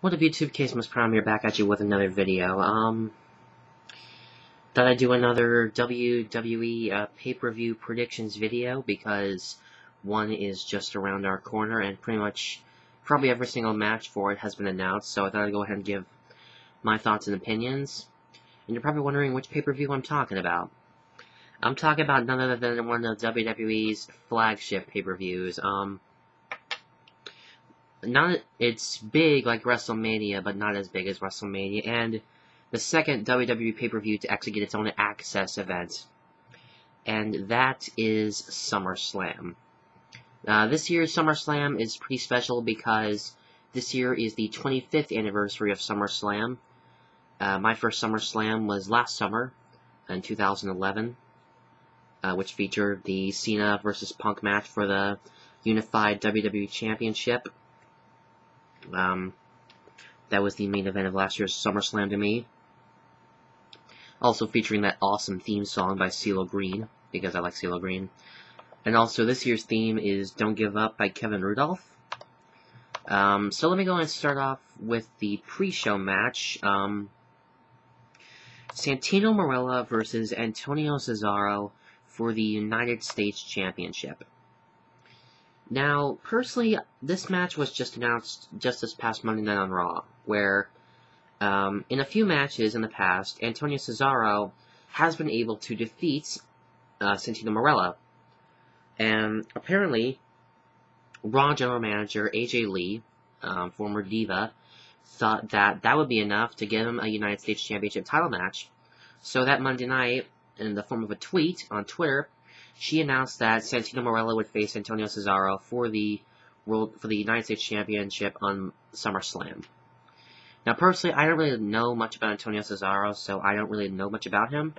What up, YouTube? Case Most Prime here, back at you with another video. Thought I'd do another WWE pay-per-view predictions video because one is just around our corner and pretty much probably every single match for it has been announced, so I thought I'd go ahead and give my thoughts and opinions. And you're probably wondering which pay-per-view I'm talking about. I'm talking about none other than one of WWE's flagship pay-per-views. It's big like WrestleMania, but not as big as WrestleMania, and the second WWE pay-per-view to actually get its own access event, and that is SummerSlam. This year's SummerSlam is pretty special because this year is the 25th anniversary of SummerSlam. My first SummerSlam was last summer, in 2011, which featured the Cena versus Punk match for the Unified WWE Championship. That was the main event of last year's SummerSlam to me. Also featuring that awesome theme song by CeeLo Green, because I like CeeLo Green. And also this year's theme is Don't Give Up by Kevin Rudolph. So let me go and start off with the pre-show match. Santino Marella versus Antonio Cesaro for the United States Championship. Now, personally, this match was just announced just this past Monday Night on Raw, where, in a few matches in the past, Antonio Cesaro has been able to defeat Santino Marella. And apparently, Raw General Manager AJ Lee, former Diva, thought that that would be enough to give him a United States Championship title match. So that Monday night, in the form of a tweet on Twitter, she announced that Santino Marella would face Antonio Cesaro for the United States Championship on SummerSlam. Now, personally, I don't really know much about Antonio Cesaro, so I don't really know much about him.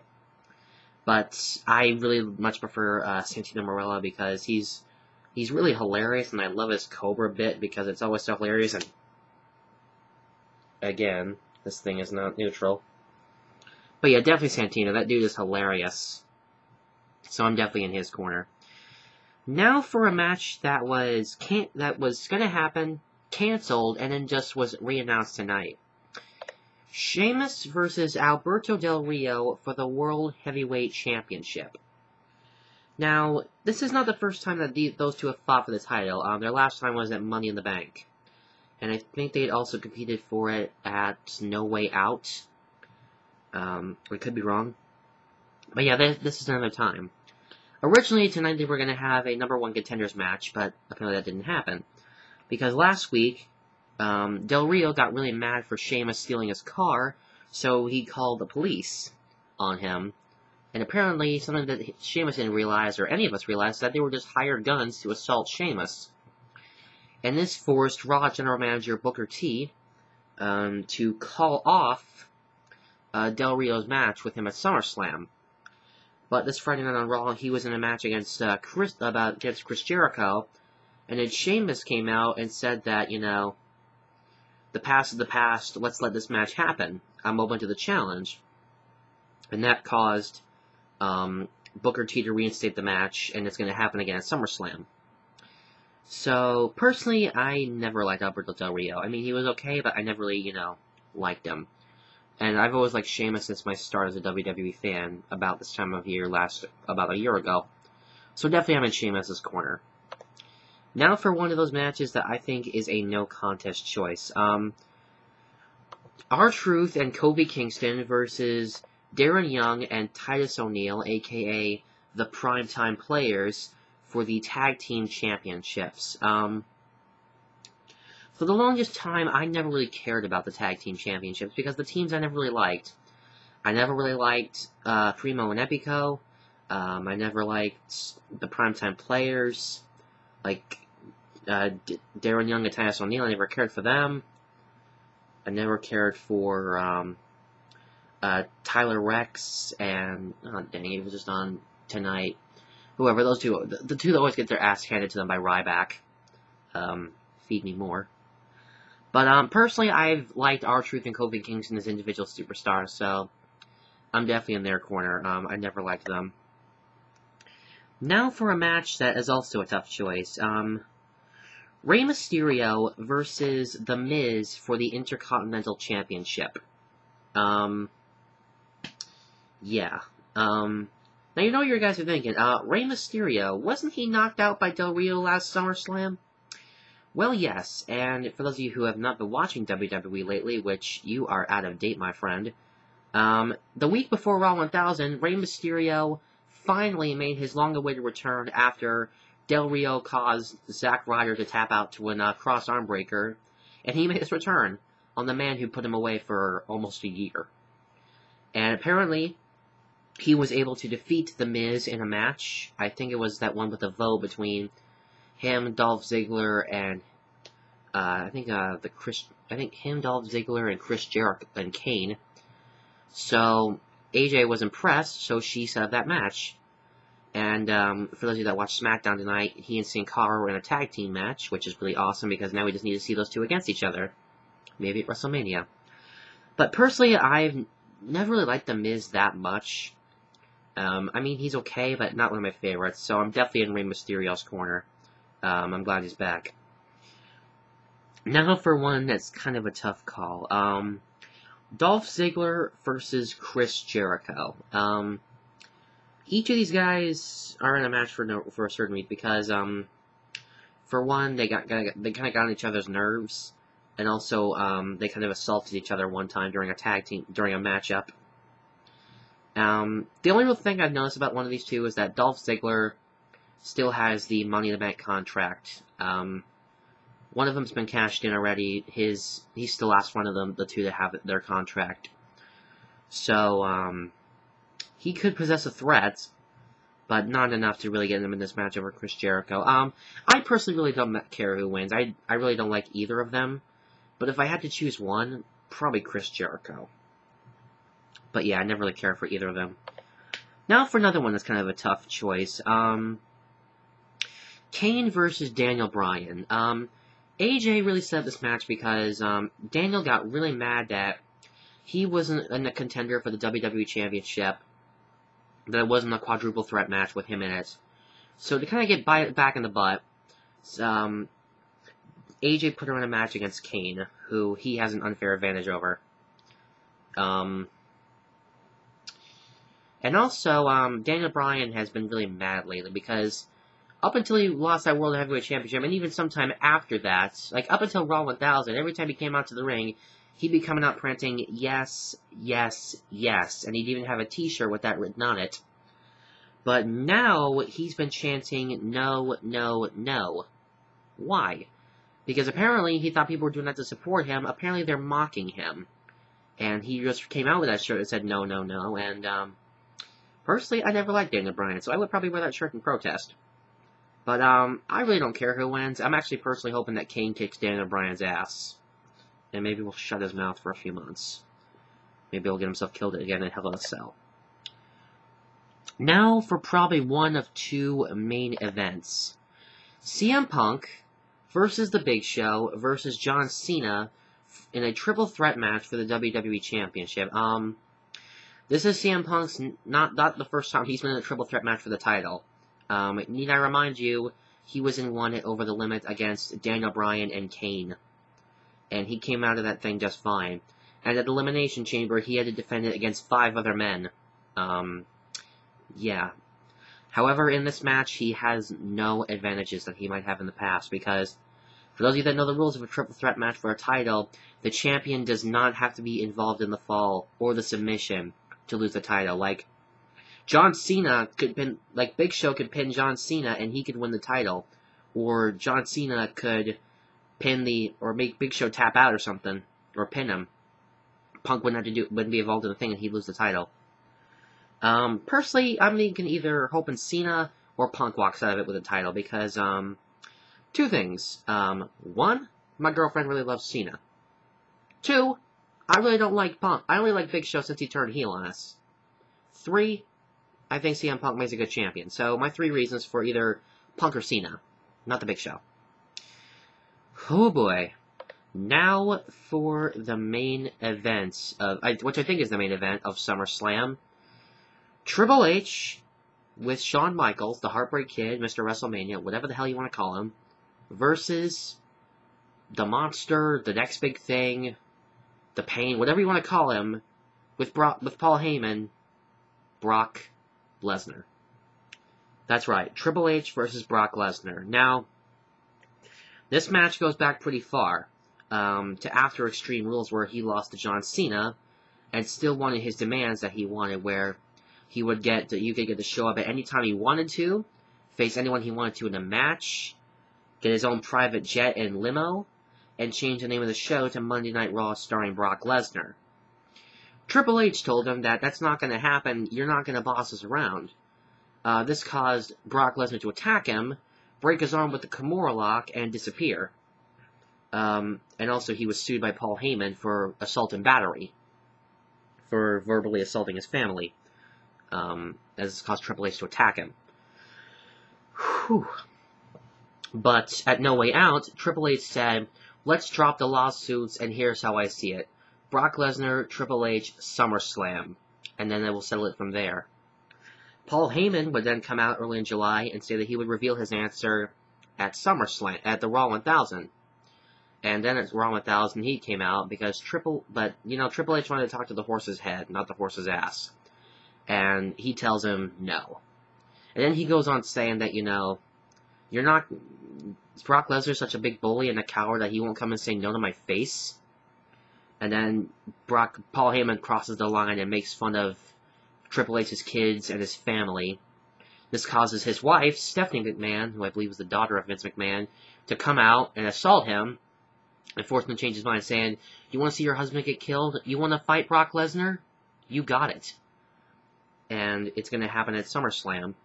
But I really much prefer Santino Marella because he's really hilarious, and I love his Cobra bit because it's always so hilarious. And again, this thing is not neutral. But yeah, definitely Santino. That dude is hilarious. So I'm definitely in his corner. Now for a match that was going to happen, canceled, and then just was re-announced tonight. Sheamus versus Alberto Del Rio for the World Heavyweight Championship. Now, this is not the first time that those two have fought for the title. Their last time was at Money in the Bank. And I think they had also competed for it at No Way Out. I could be wrong. But yeah, this is another time. Originally, tonight they were going to have a #1 contenders match, but apparently that didn't happen. Because last week, Del Rio got really mad for Sheamus stealing his car, so he called the police on him. And apparently, something that Sheamus didn't realize, or any of us realized, that they were just hired guns to assault Sheamus. And this forced Raw General Manager Booker T to call off Del Rio's match with him at SummerSlam. But this Friday night on Raw, he was in a match against Chris Jericho, and then Sheamus came out and said that, you know, the past is the past, let's let this match happen. I'm open to the challenge. And that caused Booker T to reinstate the match, and it's going to happen again at SummerSlam. So, personally, I never liked Alberto Del Rio. I mean, he was okay, but I never really, you know, liked him. And I've always liked Sheamus since my start as a WWE fan, about this time of year, about a year ago. So definitely I'm in Sheamus' corner. Now for one of those matches that I think is a no-contest choice. R-Truth and Kofi Kingston versus Darren Young and Titus O'Neil, a.k.a. the Primetime Players, for the Tag Team Championships. For the longest time, I never really cared about the Tag Team Championships because the teams I never really liked. I never really liked Primo and Epico. I never liked the Primetime Players. Like Darren Young and Titus O'Neil, I never cared for them. I never cared for Tyler Rex and, oh dang, it was just on tonight. Whoever, those two, the two that always get their ass handed to them by Ryback. Feed me more. But, personally, I've liked R-Truth and Kofi Kingston as individual superstars, so I'm definitely in their corner. I never liked them. Now for a match that is also a tough choice. Rey Mysterio versus The Miz for the Intercontinental Championship. Yeah. Now you know what you guys are thinking. Rey Mysterio, wasn't he knocked out by Del Rio last SummerSlam? Well, yes, and for those of you who have not been watching WWE lately, which you are out of date, my friend, the week before Raw 1000, Rey Mysterio finally made his long-awaited return after Del Rio caused Zack Ryder to tap out to win a cross-arm breaker, and he made his return on the man who put him away for almost a year. And apparently, he was able to defeat The Miz in a match. I think it was that one with the vote between him, Dolph Ziggler, and I think him, Dolph Ziggler, and Chris Jericho and Kane. So AJ was impressed, so she set up that match. And for those of you that watched SmackDown tonight, he and Sin Cara were in a tag team match, which is really awesome because now we just need to see those two against each other, maybe at WrestleMania. But personally, I've never really liked The Miz that much. I mean, he's okay, but not one of my favorites, so I'm definitely in Rey Mysterio's corner. I'm glad he's back. Now for one that's kind of a tough call. Dolph Ziggler versus Chris Jericho. Each of these guys are in a match for a certain week because, for one, they kind of got on each other's nerves, and also they kind of assaulted each other one time during a matchup. The only real thing I've noticed about one of these two is that Dolph Ziggler still has the Money in the Bank contract. One of them's been cashed in already. He's the last one of them, the two that have their contract. So, he could possess a threat, but not enough to really get him in this match over Chris Jericho. I personally really don't care who wins. I really don't like either of them. But if I had to choose one, probably Chris Jericho. But yeah, I never really care for either of them. Now for another one that's kind of a tough choice. Kane versus Daniel Bryan. AJ really set up this match because Daniel got really mad that he wasn't in a contender for the WWE Championship, that it wasn't a quadruple threat match with him in it. So to kind of get back in the butt, AJ put her in a match against Kane, who he has an unfair advantage over. And also, Daniel Bryan has been really mad lately because up until he lost that World Heavyweight Championship, and even sometime after that, like up until Raw 1000, every time he came out to the ring, he'd be coming out chanting, yes, yes, yes, and he'd even have a t-shirt with that written on it. But now, he's been chanting, no, no, no. Why? Because apparently, he thought people were doing that to support him. Apparently, they're mocking him. And he just came out with that shirt that said, no, no, no, and, personally, I never liked Daniel Bryan, so I would probably wear that shirt in protest. But, I really don't care who wins. I'm actually personally hoping that Kane kicks Daniel Bryan's ass. And maybe we'll shut his mouth for a few months. Maybe he'll get himself killed again in Hell in a Cell. Now for probably one of two main events. CM Punk versus The Big Show versus John Cena in a triple threat match for the WWE Championship. This is CM Punk's not the first time he's been in a triple threat match for the title. Need I remind you, he was in one over the limit against Daniel Bryan and Kane. And he came out of that thing just fine. And at the Elimination Chamber, he had to defend it against 5 other men. Yeah. However, in this match, he has no advantages that he might have in the past, because for those of you that know the rules of a triple threat match for a title, the champion does not have to be involved in the fall or the submission to lose the title. Like, John Cena could pin, like, Big Show could pin John Cena and he could win the title. Or John Cena could or make Big Show tap out or something, or pin him. Punk wouldn't be involved in the thing and he'd lose the title. Personally, I'm thinking either hoping Cena or Punk walks out of it with a title, because, two things. One, my girlfriend really loves Cena. 2, I really don't like Punk. I only like Big Show since he turned heel on us. 3, I think CM Punk makes a good champion. So, my 3 reasons for either Punk or Cena, not the Big Show. Oh boy. Now for the main event which I think is the main event of SummerSlam. Triple H with Shawn Michaels, the Heartbreak Kid, Mr. WrestleMania, whatever the hell you want to call him, versus the monster, the next big thing, the pain, whatever you want to call him, with Paul Heyman, Brock Lesnar. That's right, Triple H versus Brock Lesnar. Now, this match goes back pretty far, to after Extreme Rules, where he lost to John Cena, and still wanted his demands that he wanted, where he would you could get to show up at any time he wanted to, face anyone he wanted to in a match, get his own private jet and limo, and change the name of the show to Monday Night Raw starring Brock Lesnar. Triple H told him that that's not going to happen, you're not going to boss us around. This caused Brock Lesnar to attack him, break his arm with the Kimura lock, and disappear. And also he was sued by Paul Heyman for assault and battery, for verbally assaulting his family, as this caused Triple H to attack him. Whew. But at No Way Out, Triple H said, let's drop the lawsuits, and here's how I see it. Brock Lesnar, Triple H, SummerSlam. And then they will settle it from there. Paul Heyman would then come out early in July and say that he would reveal his answer at SummerSlam, at the Raw 1000. And then at Raw 1000, he came out because Triple H wanted to talk to the horse's head, not the horse's ass. And he tells him no. And then he goes on saying that, Brock Lesnar's such a big bully and a coward that he won't come and say no to my face. And then Paul Heyman crosses the line and makes fun of Triple H's kids and his family. This causes his wife, Stephanie McMahon, who I believe is the daughter of Vince McMahon, to come out and assault him and force him to change his mind, saying, you want to see your husband get killed? You want to fight Brock Lesnar? You got it. And it's going to happen at SummerSlam.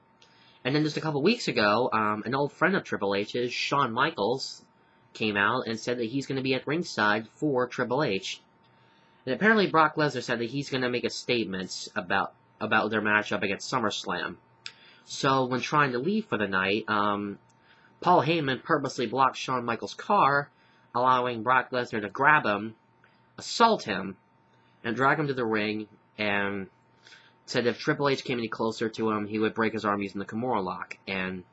And then just a couple weeks ago, an old friend of Triple H's, Shawn Michaels, came out and said that he's going to be at ringside for Triple H. And apparently Brock Lesnar said that he's going to make a statement about their matchup against SummerSlam. So when trying to leave for the night, Paul Heyman purposely blocked Shawn Michaels' car, allowing Brock Lesnar to grab him, assault him, and drag him to the ring, and said if Triple H came any closer to him, he would break his arm using the Kimura lock. And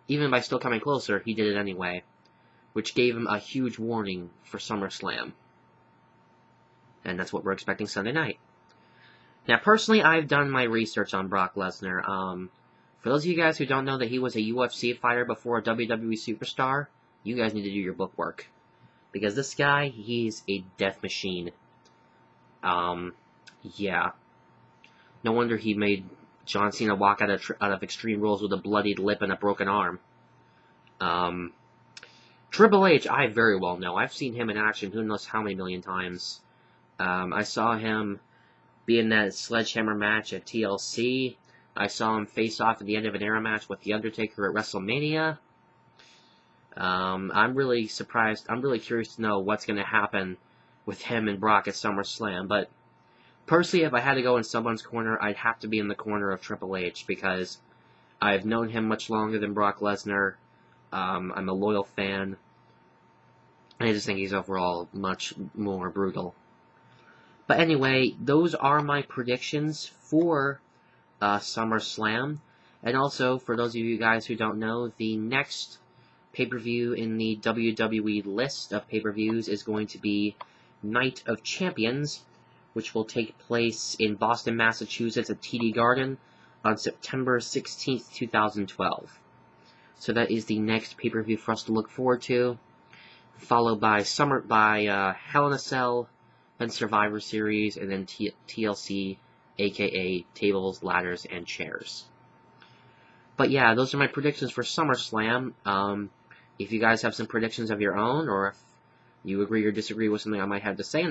even by still coming closer, he did it anyway, which gave him a huge warning for SummerSlam. And that's what we're expecting Sunday night. Now, personally, I've done my research on Brock Lesnar. For those of you guys who don't know that he was a UFC fighter before a WWE superstar, you guys need to do your book work. Because this guy, he's a death machine. Yeah. No wonder he made John Cena walk out of Extreme Rules with a bloodied lip and a broken arm. Triple H, I very well know. I've seen him in action who knows how many million times. I saw him be in that sledgehammer match at TLC. I saw him face off at the end of an era match with The Undertaker at WrestleMania. I'm really surprised. I'm really curious to know what's going to happen with him and Brock at SummerSlam. But personally, if I had to go in someone's corner, I'd have to be in the corner of Triple H because I've known him much longer than Brock Lesnar. I'm a loyal fan. And I just think he's overall much more brutal. But anyway, those are my predictions for SummerSlam. And also, for those of you guys who don't know, the next pay-per-view in the WWE list of pay-per-views is going to be Night of Champions, which will take place in Boston, Massachusetts at TD Garden on September 16th, 2012. So that is the next pay-per-view for us to look forward to, followed by Hell in a Cell, then Survivor Series, and then TLC, aka Tables, Ladders, and Chairs. But yeah, those are my predictions for SummerSlam. If you guys have some predictions of your own, or if you agree or disagree with something I might have to say in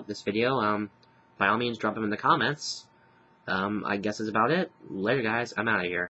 this video, by all means drop them in the comments. I guess that's about it. Later guys, I'm out of here.